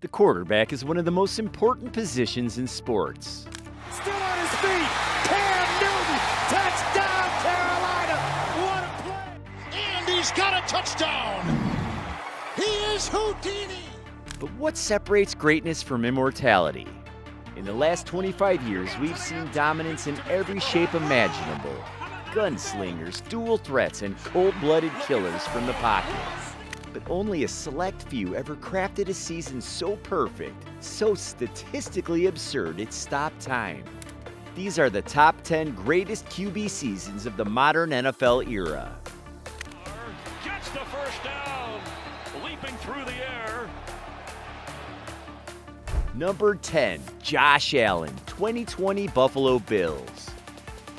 The quarterback is one of the most important positions in sports. Still on his feet. Cam Newton. Touchdown, Carolina. What a play. And he's got a touchdown. He is Houdini. But what separates greatness from immortality? In the last 25 years, we've seen dominance in every shape imaginable. Gunslingers, dual threats, and cold-blooded killers from the pocket. But only a select few ever crafted a season so perfect, so statistically absurd it stopped time. These are the top 10 greatest QB seasons of the modern NFL era. Gets the first down, leaping through the air. Number 10, Josh Allen, 2020 Buffalo Bills.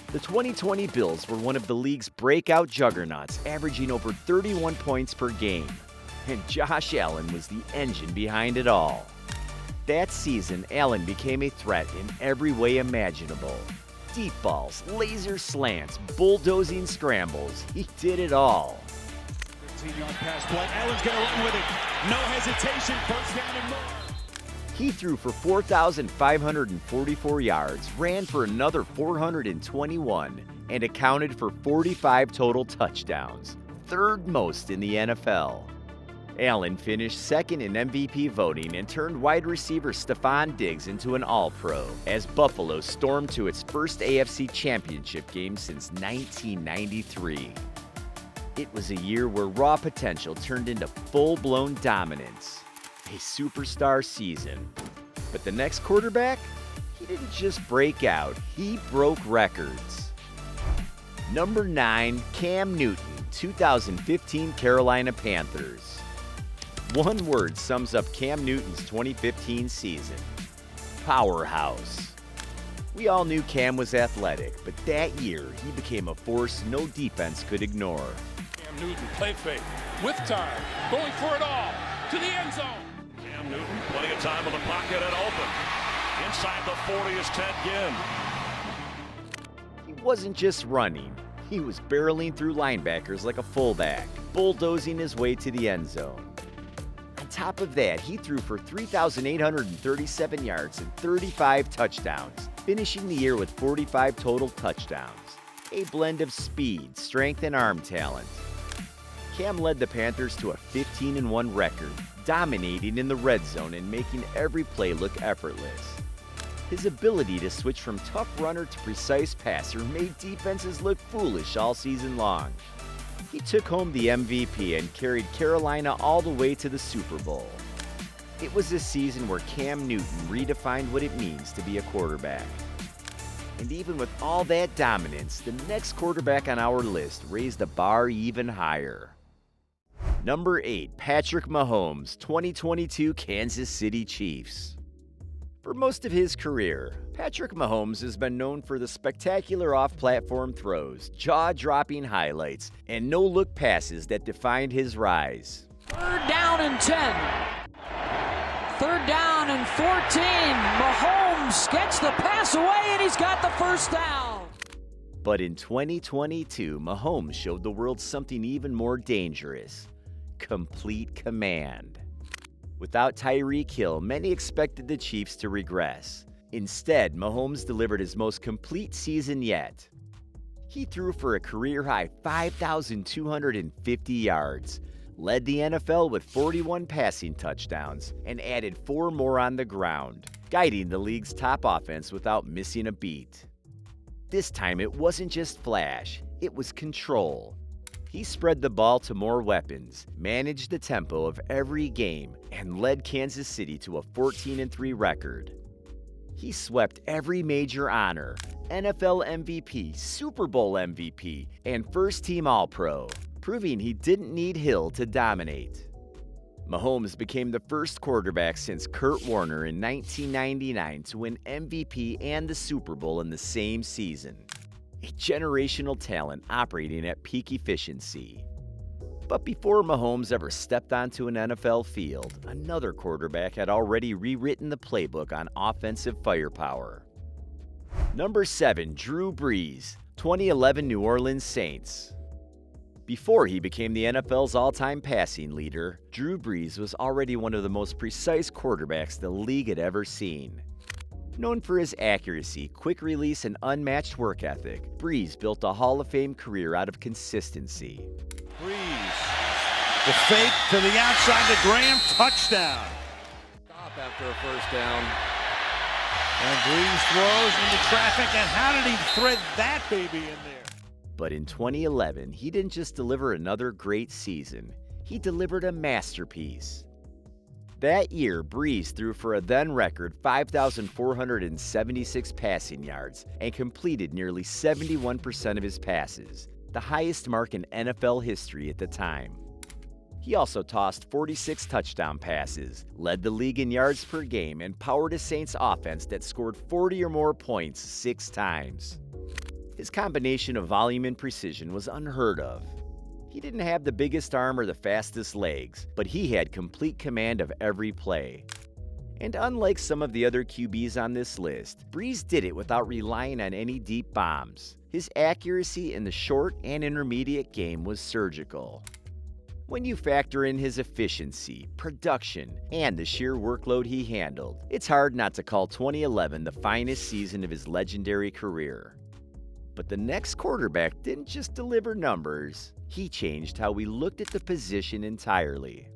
The 2020 Bills were one of the league's breakout juggernauts, averaging over 31 points per game. And Josh Allen was the engine behind it all. That season, Allen became a threat in every way imaginable. Deep balls, laser slants, bulldozing scrambles. He did it all. 15-yard pass play. Allen's going to run with it. No hesitation. First down and more. He threw for 4,544 yards, ran for another 421, and accounted for 45 total touchdowns, third most in the NFL. Allen finished second in MVP voting and turned wide receiver Stephon Diggs into an All-Pro as Buffalo stormed to its first AFC Championship game since 1993. It was a year where raw potential turned into full-blown dominance. A superstar season. But the next quarterback, he didn't just break out, he broke records. Number 9, Cam Newton, 2015 Carolina Panthers. One word sums up Cam Newton's 2015 season: powerhouse. We all knew Cam was athletic, but that year he became a force no defense could ignore. Cam Newton, play fake, with time, going for it all, to the end zone. Cam Newton, plenty of time in the pocket and open. Inside the 40 is Ted Ginn. He wasn't just running, he was barreling through linebackers like a fullback, bulldozing his way to the end zone. On top of that, he threw for 3,837 yards and 35 touchdowns, finishing the year with 45 total touchdowns. A blend of speed, strength, and arm talent. Cam led the Panthers to a 15-1 record, dominating in the red zone and making every play look effortless. His ability to switch from tough runner to precise passer made defenses look foolish all season long. He took home the MVP and carried Carolina all the way to the Super Bowl. It was a season where Cam Newton redefined what it means to be a quarterback. And even with all that dominance, the next quarterback on our list raised the bar even higher. Number 8, Patrick Mahomes, 2022 Kansas City Chiefs. For most of his career, Patrick Mahomes has been known for the spectacular off-platform throws, jaw-dropping highlights, and no-look passes that defined his rise. 3rd down and 10. 3rd down and 14. Mahomes gets the pass away, and he's got the first down. But in 2022, Mahomes showed the world something even more dangerous: complete command. Without Tyreek Hill, many expected the Chiefs to regress. Instead, Mahomes delivered his most complete season yet. He threw for a career-high 5,250 yards, led the NFL with 41 passing touchdowns, and added 4 more on the ground, guiding the league's top offense without missing a beat. This time, it wasn't just flash, it was control. He spread the ball to more weapons, managed the tempo of every game, and led Kansas City to a 14-3 record. He swept every major honor: NFL MVP, Super Bowl MVP, and first-team All-Pro, proving he didn't need Hill to dominate. Mahomes became the first quarterback since Kurt Warner in 1999 to win MVP and the Super Bowl in the same season. A generational talent operating at peak efficiency. But before Mahomes ever stepped onto an NFL field, another quarterback had already rewritten the playbook on offensive firepower. Number 7, Drew Brees, 2011 New Orleans Saints. Before he became the NFL's all-time passing leader, Drew Brees was already one of the most precise quarterbacks the league had ever seen. Known for his accuracy, quick release, and unmatched work ethic, Brees built a Hall of Fame career out of consistency. Brees, the fake to the outside to Graham, touchdown. Stop after a first down. And Brees throws into traffic, and how did he thread that baby in there? But in 2011, he didn't just deliver another great season, he delivered a masterpiece. That year, Brees threw for a then-record 5,476 passing yards and completed nearly 71% of his passes, the highest mark in NFL history at the time. He also tossed 46 touchdown passes, led the league in yards per game, and powered a Saints offense that scored 40 or more points 6 times. His combination of volume and precision was unheard of. He didn't have the biggest arm or the fastest legs, but he had complete command of every play. And unlike some of the other QBs on this list, Brees did it without relying on any deep bombs. His accuracy in the short and intermediate game was surgical. When you factor in his efficiency, production, and the sheer workload he handled, it's hard not to call 2011 the finest season of his legendary career. But the next quarterback didn't just deliver numbers, he changed how we looked at the position entirely.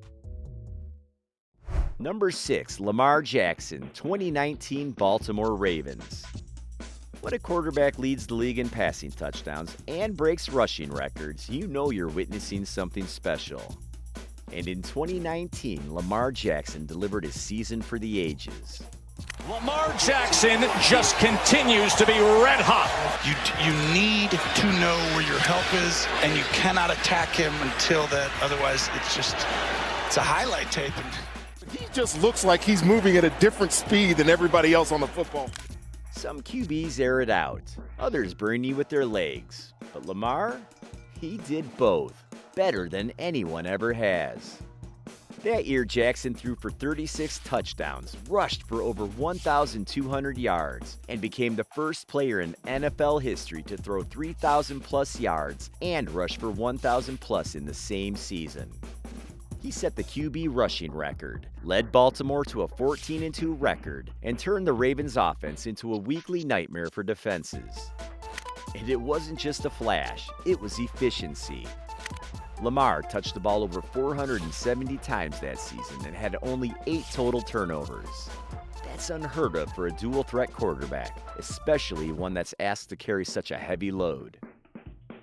Number 6, Lamar Jackson, 2019 Baltimore Ravens. When a quarterback leads the league in passing touchdowns and breaks rushing records, you know you're witnessing something special. And in 2019, Lamar Jackson delivered a season for the ages. Lamar Jackson just continues to be red hot. You need to know where your help is, and you cannot attack him until that. Otherwise, it's a highlight tape. He just looks like he's moving at a different speed than everybody else on the football. Some QBs air it out, others burn you with their legs. But Lamar, he did both, better than anyone ever has. That year, Jackson threw for 36 touchdowns, rushed for over 1,200 yards, and became the first player in NFL history to throw 3,000-plus yards and rush for 1,000-plus in the same season. He set the QB rushing record, led Baltimore to a 14-2 record, and turned the Ravens' offense into a weekly nightmare for defenses. And it wasn't just a flash, it was efficiency. Lamar touched the ball over 470 times that season and had only 8 total turnovers. That's unheard of for a dual-threat quarterback, especially one that's asked to carry such a heavy load.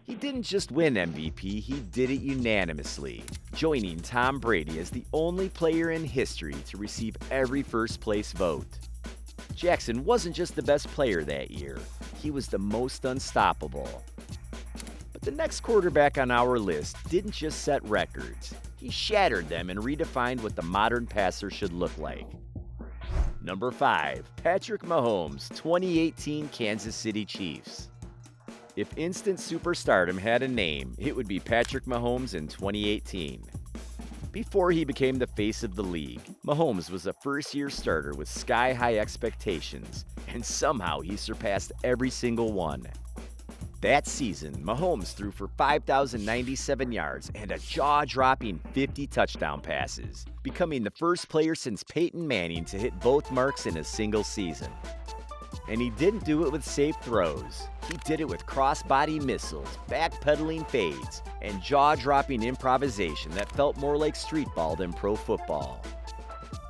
He didn't just win MVP, he did it unanimously, joining Tom Brady as the only player in history to receive every first-place vote. Jackson wasn't just the best player that year, he was the most unstoppable. But the next quarterback on our list didn't just set records, he shattered them and redefined what the modern passer should look like. Number 5, Patrick Mahomes, 2018 Kansas City Chiefs. If instant superstardom had a name, it would be Patrick Mahomes in 2018. Before he became the face of the league, Mahomes was a first-year starter with sky-high expectations, and somehow he surpassed every single one. That season, Mahomes threw for 5,097 yards and a jaw-dropping 50 touchdown passes, becoming the first player since Peyton Manning to hit both marks in a single season. And he didn't do it with safe throws. He did it with cross-body missiles, backpedaling fades, and jaw-dropping improvisation that felt more like street ball than pro football.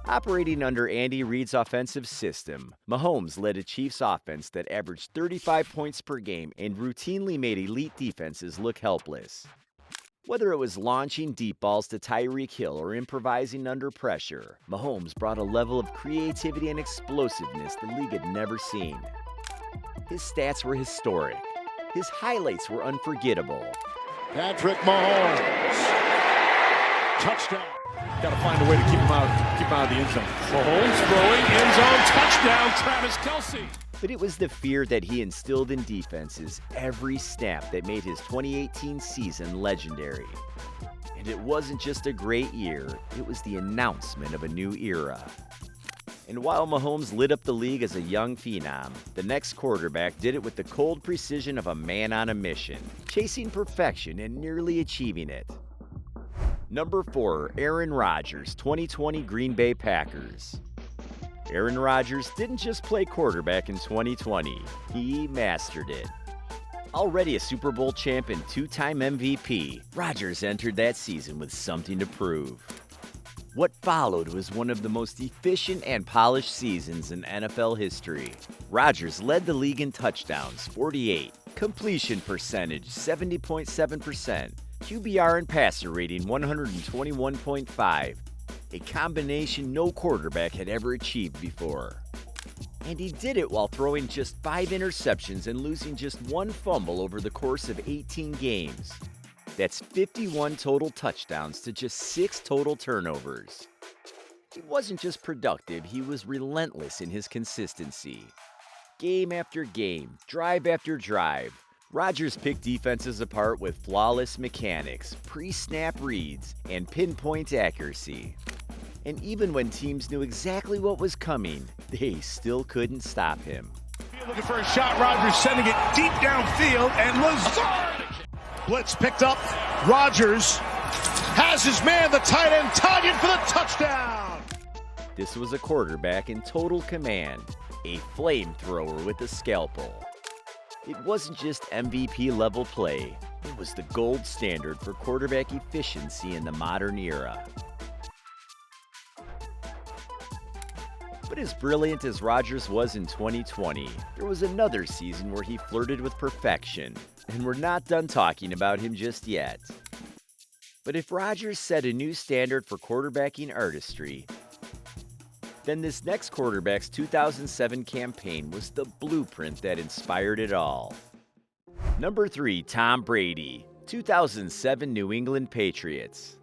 Operating under Andy Reid's offensive system, Mahomes led a Chiefs offense that averaged 35 points per game and routinely made elite defenses look helpless. Whether it was launching deep balls to Tyreek Hill or improvising under pressure, Mahomes brought a level of creativity and explosiveness the league had never seen. His stats were historic. His highlights were unforgettable. Patrick Mahomes. Touchdown. Got to find a way to keep him out of the end zone. Mahomes throwing, end zone, touchdown, Travis Kelce. But it was the fear that he instilled in defenses every snap that made his 2018 season legendary. And it wasn't just a great year, it was the announcement of a new era. And while Mahomes lit up the league as a young phenom, the next quarterback did it with the cold precision of a man on a mission, chasing perfection and nearly achieving it. Number 4, Aaron Rodgers, 2020 Green Bay Packers. Aaron Rodgers didn't just play quarterback in 2020, he mastered it. Already a Super Bowl champ and 2-time MVP, Rodgers entered that season with something to prove. What followed was one of the most efficient and polished seasons in NFL history. Rodgers led the league in touchdowns, 48, completion percentage, 70.7%, QBR and passer rating, 121.5, a combination no quarterback had ever achieved before. And he did it while throwing just 5 interceptions and losing just 1 fumble over the course of 18 games. That's 51 total touchdowns to just 6 total turnovers. He wasn't just productive, he was relentless in his consistency. Game after game, drive after drive, Rodgers picked defenses apart with flawless mechanics, pre-snap reads, and pinpoint accuracy. And even when teams knew exactly what was coming, they still couldn't stop him. Looking for a shot, Rodgers sending it deep downfield, and Lazard! Blitz picked up. Rodgers has his man, the tight end, Tanyan for the touchdown. This was a quarterback in total command, a flamethrower with a scalpel. It wasn't just MVP-level play, it was the gold standard for quarterback efficiency in the modern era. But as brilliant as Rodgers was in 2020, there was another season where he flirted with perfection. And we're not done talking about him just yet. But if Rodgers set a new standard for quarterbacking artistry, then this next quarterback's 2007 campaign was the blueprint that inspired it all. Number 3, Tom Brady, 2007 New England Patriots.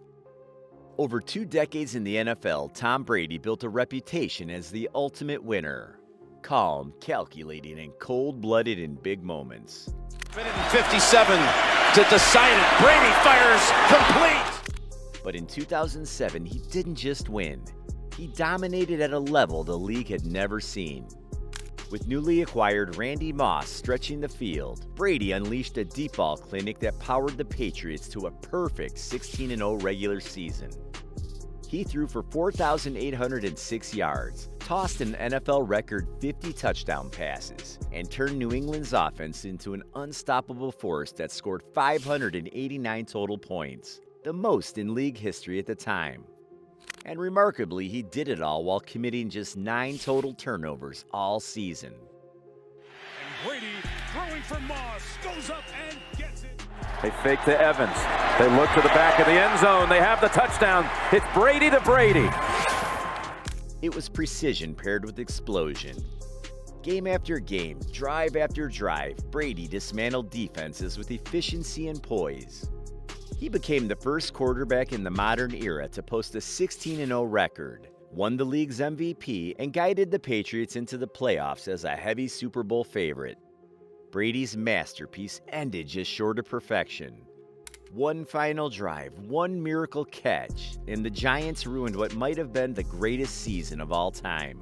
Over 2 decades in the NFL, Tom Brady built a reputation as the ultimate winner. Calm, calculating, and cold-blooded in big moments. Minute and 57 to decide it. Brady fires complete. But in 2007, he didn't just win. He dominated at a level the league had never seen. With newly acquired Randy Moss stretching the field, Brady unleashed a deep ball clinic that powered the Patriots to a perfect 16-0 regular season. He threw for 4,806 yards, tossed an NFL record 50 touchdown passes, and turned New England's offense into an unstoppable force that scored 589 total points, the most in league history at the time. And remarkably, he did it all while committing just 9 total turnovers all season. And Brady throwing for Moss, goes up and gets it. They fake to Evans. They look to the back of the end zone. They have the touchdown. It's Brady to Brady. It was precision paired with explosion. Game after game, drive after drive, Brady dismantled defenses with efficiency and poise. He became the first quarterback in the modern era to post a 16-0 record, won the league's MVP, and guided the Patriots into the playoffs as a heavy Super Bowl favorite. Brady's masterpiece ended just short of perfection. One final drive, one miracle catch, and the Giants ruined what might have been the greatest season of all time.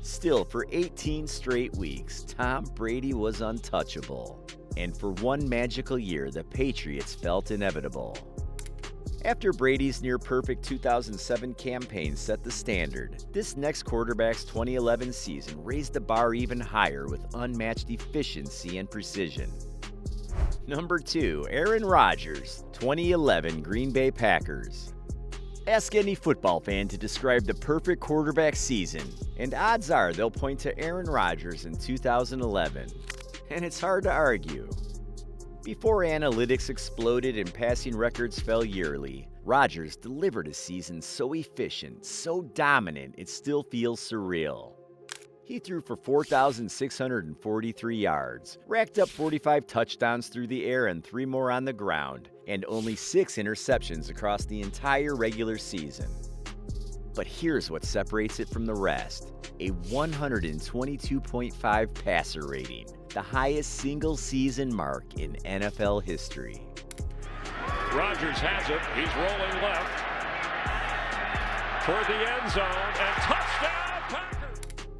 Still, for 18 straight weeks, Tom Brady was untouchable. And for one magical year, the Patriots felt inevitable. After Brady's near-perfect 2007 campaign set the standard, this next quarterback's 2011 season raised the bar even higher with unmatched efficiency and precision. Number 2, Aaron Rodgers, 2011 Green Bay Packers. Ask any football fan to describe the perfect quarterback season, and odds are they'll point to Aaron Rodgers in 2011. And it's hard to argue. Before analytics exploded and passing records fell yearly, Rodgers delivered a season so efficient, so dominant, it still feels surreal. He threw for 4,643 yards, racked up 45 touchdowns through the air and 3 more on the ground, and only 6 interceptions across the entire regular season. But here's what separates it from the rest: a 122.5 passer rating, the highest single-season mark in NFL history. Rodgers has it. He's rolling left toward the end zone, and touchdown!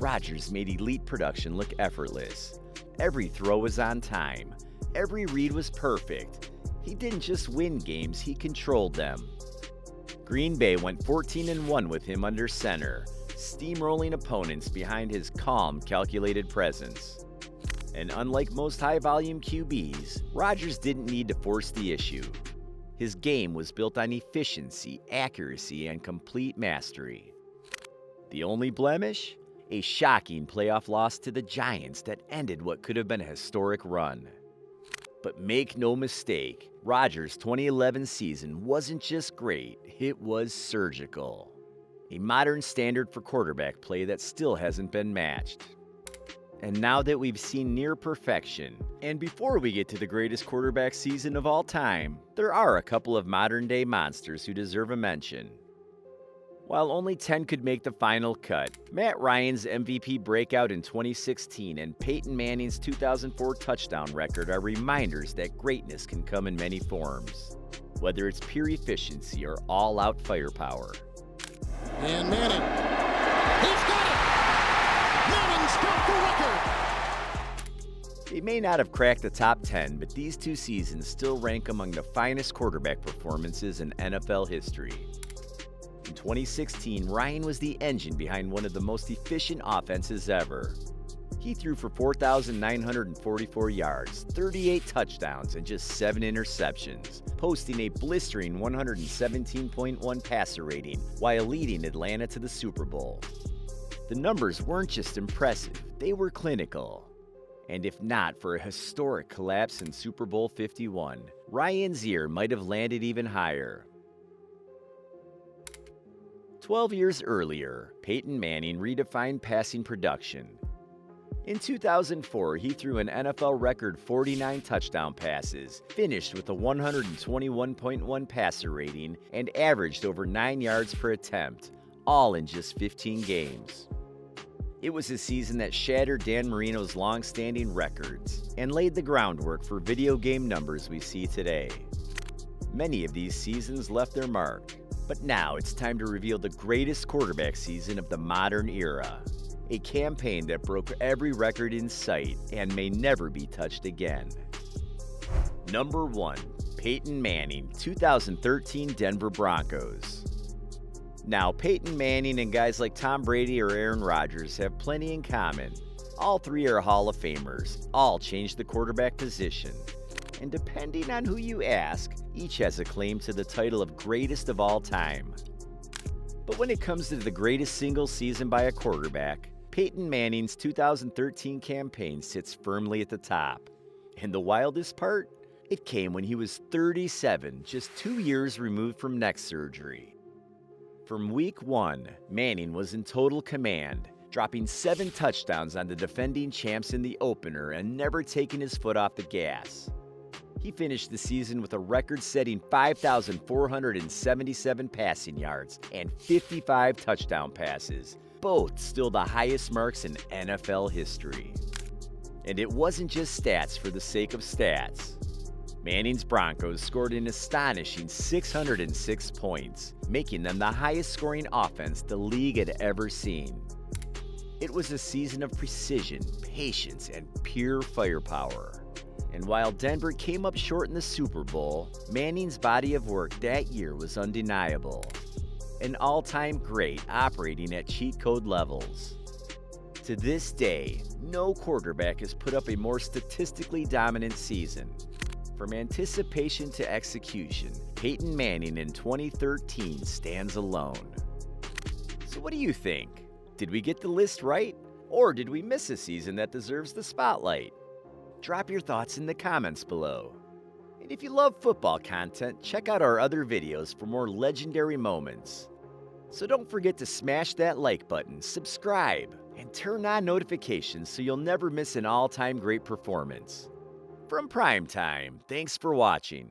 Rodgers made elite production look effortless. Every throw was on time. Every read was perfect. He didn't just win games, he controlled them. Green Bay went 14-1 with him under center, steamrolling opponents behind his calm, calculated presence. And unlike most high-volume QBs, Rodgers didn't need to force the issue. His game was built on efficiency, accuracy, and complete mastery. The only blemish? A shocking playoff loss to the Giants that ended what could have been a historic run. But make no mistake, Rodgers' 2011 season wasn't just great, it was surgical. A modern standard for quarterback play that still hasn't been matched. And now that we've seen near perfection, and before we get to the greatest quarterback season of all time, there are a couple of modern-day monsters who deserve a mention. While only 10 could make the final cut, Matt Ryan's MVP breakout in 2016 and Peyton Manning's 2004 touchdown record are reminders that greatness can come in many forms, whether it's pure efficiency or all-out firepower. And Manning, he's got it! Manning's got the record! They may not have cracked the top 10, but these two seasons still rank among the finest quarterback performances in NFL history. In 2016, Ryan was the engine behind one of the most efficient offenses ever. He threw for 4,944 yards, 38 touchdowns, and just 7 interceptions, posting a blistering 117.1 passer rating while leading Atlanta to the Super Bowl. The numbers weren't just impressive, they were clinical. And if not for a historic collapse in Super Bowl 51, Ryan's year might have landed even higher. 12 years earlier, Peyton Manning redefined passing production. In 2004, he threw an NFL record 49 touchdown passes, finished with a 121.1 passer rating, and averaged over 9 yards per attempt, all in just 15 games. It was a season that shattered Dan Marino's long-standing records and laid the groundwork for video game numbers we see today. Many of these seasons left their mark. But now it's time to reveal the greatest quarterback season of the modern era. A campaign that broke every record in sight and may never be touched again. Number 1. Peyton Manning, 2013 Denver Broncos. Now, Peyton Manning and guys like Tom Brady or Aaron Rodgers have plenty in common. All three are Hall of Famers. All changed the quarterback position. And depending on who you ask, each has a claim to the title of greatest of all time. But when it comes to the greatest single season by a quarterback, Peyton Manning's 2013 campaign sits firmly at the top. And the wildest part? It came when he was 37, just 2 years removed from neck surgery. From week 1, Manning was in total command, dropping 7 touchdowns on the defending champs in the opener and never taking his foot off the gas. He finished the season with a record-setting 5,477 passing yards and 55 touchdown passes, both still the highest marks in NFL history. And it wasn't just stats for the sake of stats. Manning's Broncos scored an astonishing 606 points, making them the highest-scoring offense the league had ever seen. It was a season of precision, patience, and pure firepower. And while Denver came up short in the Super Bowl, Manning's body of work that year was undeniable. An all-time great operating at cheat code levels. To this day, no quarterback has put up a more statistically dominant season. From anticipation to execution, Peyton Manning in 2013 stands alone. So what do you think? Did we get the list right? Or did we miss a season that deserves the spotlight? Drop your thoughts in the comments below. And if you love football content, check out our other videos for more legendary moments. So don't forget to smash that like button, subscribe, and turn on notifications so you'll never miss an all-time great performance. From Primetime, thanks for watching.